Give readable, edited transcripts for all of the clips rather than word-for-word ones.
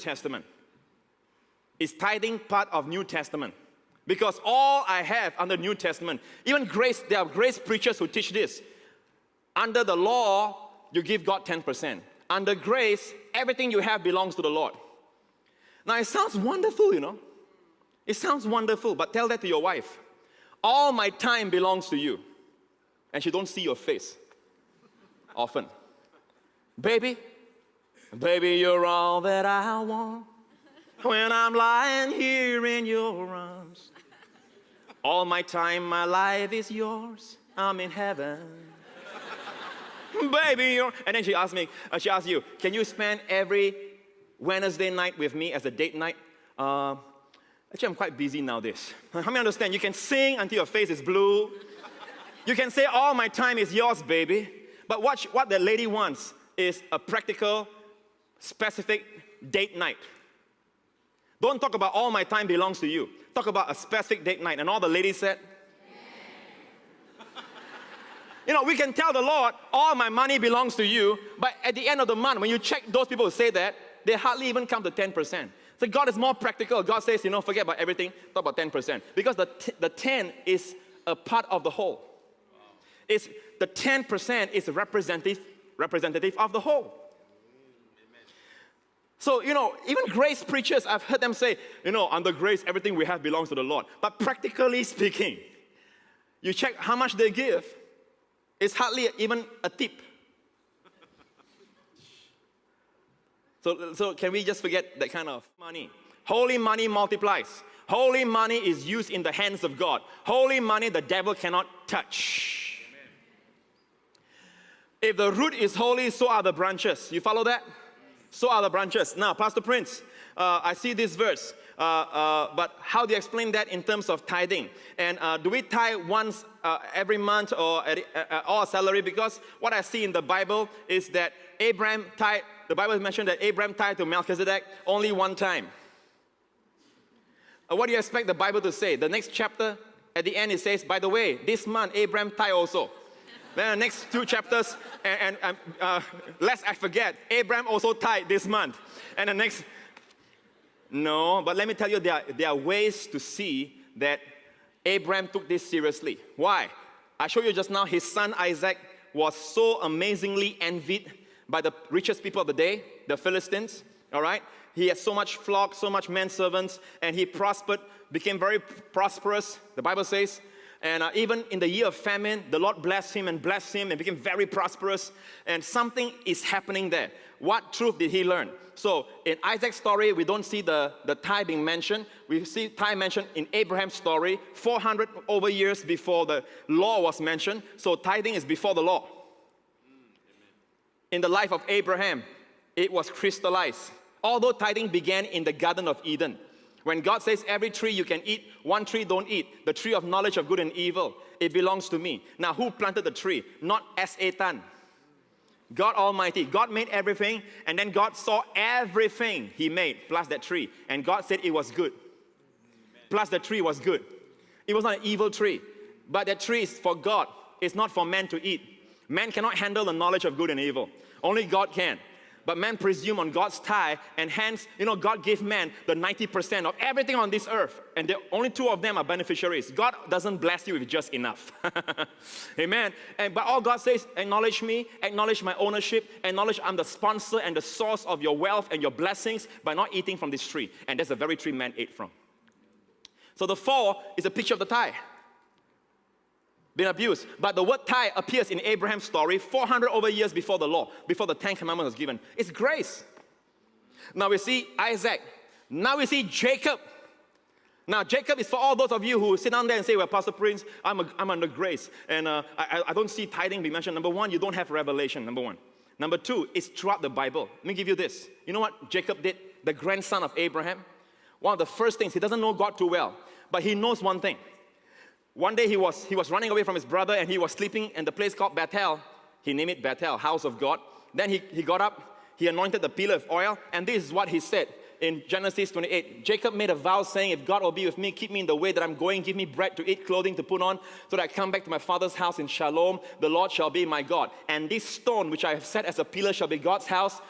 Testament? Is tithing part of New Testament? Because all I have under New Testament, even grace, there are grace preachers who teach this. Under the law, you give God 10%. Under grace, everything you have belongs to the Lord. Now, it sounds wonderful, you know. It sounds wonderful, but tell that to your wife. All my time belongs to you. And she don't see your face often. Baby, you're all that I want when I'm lying here in your arms. All my time, my life is yours. I'm in heaven. Baby, and then she asked you, can you spend every Wednesday night with me as a date night? Actually, I'm quite busy nowadays. How many understand? You can sing until your face is blue. You can say, all my time is yours, baby. But what the lady wants is a practical, specific date night. Don't talk about all my time belongs to you. Talk about a specific date night. And all the ladies said, you know, we can tell the Lord, all my money belongs to you, but at the end of the month, when you check those people who say that, they hardly even come to 10%. So God is more practical. God says, you know, forget about everything, talk about 10%. Because the 10 is a part of the whole. It's, the 10% is representative of the whole. So, you know, even grace preachers, I've heard them say, you know, under grace, everything we have belongs to the Lord. But practically speaking, you check how much they give, it's hardly even a tip. So can we just forget that kind of money? Holy money multiplies. Holy money is used in the hands of God. Holy money the devil cannot touch. Amen. If the root is holy, so are the branches. You follow that? So are the branches. Now, Pastor Prince, I see this verse, but how do you explain that in terms of tithing? And do we tithe once every month or our salary? Because what I see in the Bible is that Abraham tithe. The Bible mentioned that Abraham tithed to Melchizedek only one time. What do you expect the Bible to say? The next chapter, at the end, it says, by the way, this month Abraham tithed also. Then the next two chapters, lest I forget, Abraham also tithed this month. And the next, no, but let me tell you, there are ways to see that Abraham took this seriously. Why? I showed you just now, his son Isaac was so amazingly envied by the richest people of the day, the Philistines, all right? He had so much flock, so much menservants, and he prospered, became very prosperous, the Bible says. And even in the year of famine, the Lord blessed him and became very prosperous. And something is happening there. What truth did he learn? So in Isaac's story, we don't see the tithe being mentioned. We see tithe mentioned in Abraham's story, 400 over years before the law was mentioned. So tithing is before the law. In the life of Abraham, it was crystallized. Although tithing began in the Garden of Eden, when God says every tree you can eat, one tree don't eat, the tree of knowledge of good and evil, it belongs to me. Now, who planted the tree? Not S.A. God Almighty. God made everything, and then God saw everything He made, plus that tree. And God said it was good. Plus the tree was good. It was not an evil tree, but that tree is for God. It's not for man to eat. Man cannot handle the knowledge of good and evil. Only God can. But man presume on God's tithe, and hence, you know, God gave man the 90% of everything on this earth, and the only two of them are beneficiaries. God doesn't bless you with just enough. Amen. But all God says, acknowledge me, acknowledge my ownership, acknowledge I'm the sponsor and the source of your wealth and your blessings by not eating from this tree. And that's the very tree man ate from. So the 4 is a picture of the tithe. Been abused. But the word tithe appears in Abraham's story 400 over years before the law, before the 10 Commandments was given. It's grace. Now we see Isaac. Now we see Jacob. Now Jacob is for all those of you who sit down there and say, well, Pastor Prince, I'm under grace. And I don't see tithing being mentioned. Number 1, you don't have revelation, number 1. Number 2, it's throughout the Bible. Let me give you this. You know what Jacob did? The grandson of Abraham. One of the first things, he doesn't know God too well, but he knows one thing. One day he was running away from his brother, and he was sleeping in the place called Bethel. He named it Bethel, house of God. Then he got up, he anointed the pillar of oil, and this is what he said in Genesis 28. Jacob made a vow saying, if God will be with me, keep me in the way that I'm going, give me bread to eat, clothing to put on, so that I come back to my father's house in Shalom. The Lord shall be my God. And this stone which I have set as a pillar shall be God's house.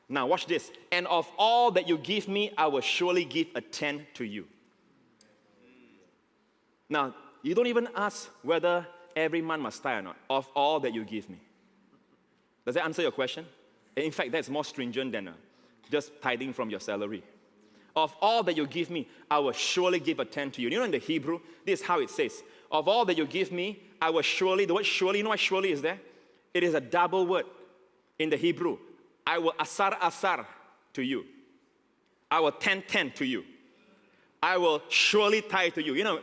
Now watch this. And of all that you give me, I will surely give a tenth to you. Now, you don't even ask whether every month must tithe or not. Of all that you give me. Does that answer your question? In fact, that's more stringent than just tithing from your salary. Of all that you give me, I will surely give a tenth to you. You know in the Hebrew, this is how it says. Of all that you give me, I will surely, the word surely, you know what surely is there? It is a double word in the Hebrew. I will asar to you. I will ten to you. I will surely tithe to you. You know,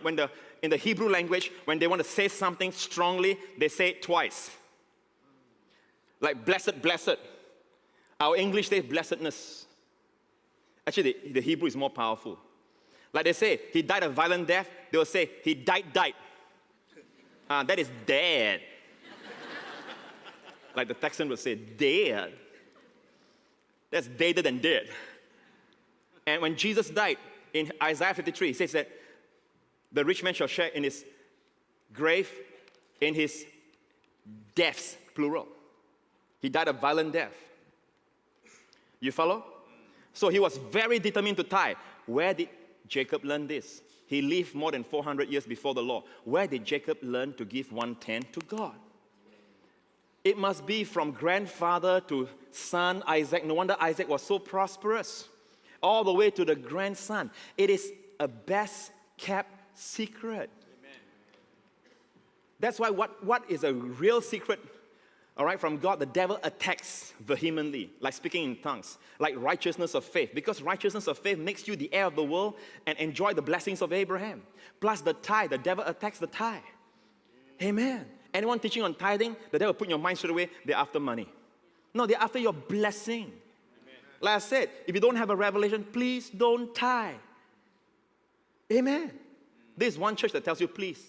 in the Hebrew language, when they want to say something strongly, they say it twice. Like blessed. Our English says blessedness. Actually, the Hebrew is more powerful. Like they say, he died a violent death. They will say, he died. That is dead. Like the Texan would say, dead. That's deader than dead. And when Jesus died, in Isaiah 53, he says that the rich man shall share in his grave, in his deaths, plural. He died a violent death. You follow? So he was very determined to tithe. Where did Jacob learn this? He lived more than 400 years before the law. Where did Jacob learn to give 1/10 to God? It must be from grandfather to son Isaac. No wonder Isaac was so prosperous. All the way to the grandson. It is a best kept secret. Amen. That's why what is a real secret, all right, from God, the devil attacks vehemently, like speaking in tongues, like righteousness of faith. Because righteousness of faith makes you the heir of the world and enjoy the blessings of Abraham. Plus the tithe, the devil attacks the tithe. Amen. Anyone teaching on tithing, the devil put in your mind straight away, they're after money. No, they're after your blessing. Amen. Like I said, if you don't have a revelation, please don't tithe. Amen. There's one church that tells you, please.